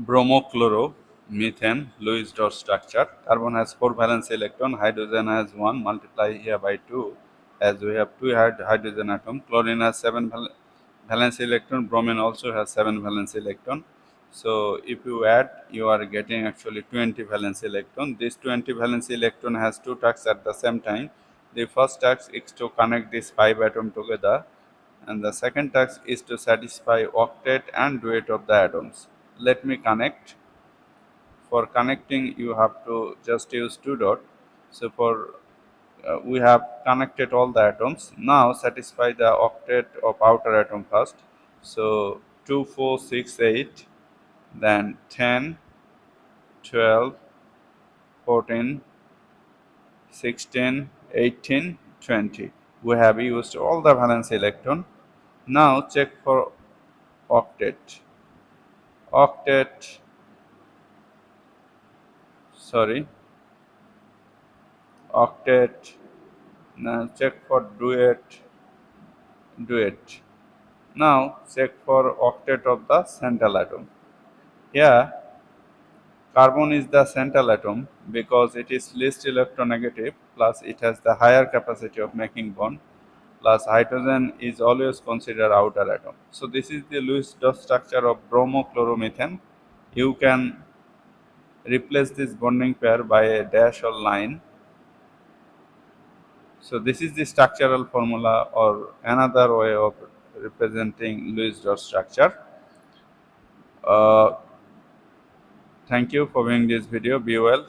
Bromochloromethane, Lewis structure. Carbon has 4 valence electron, hydrogen has 1, multiply here by 2, as we have 2 hydrogen atom. Chlorine has 7 valence electron, bromine also has 7 valence electron. So if you add, you are getting actually 20 valence electron. This 20 valence electron has two tasks at the same time. The first task is to connect this 5 atom together, and the second task is to satisfy octet and duet of the atoms. Let me connect. For connecting, you have to just use two dot. So for we have connected all the atoms. Now satisfy the octet of outer atom first. So 2, 4, 6, 8, then 10, 12, 14, 16, 18, 20. We have used all the valence electron. Now check for octet. Octet, sorry, octet. Now check for duet. Now check for octet of the central atom. Here carbon is the central atom because it is least electronegative, plus it has the higher capacity of making bond, plus hydrogen is always considered outer atom. So this is the Lewis structure of bromochloromethane. You can replace this bonding pair by a dash or line. So this is the structural formula or another way of representing Lewis dot structure. Uh, Thank you for viewing this video. Be well.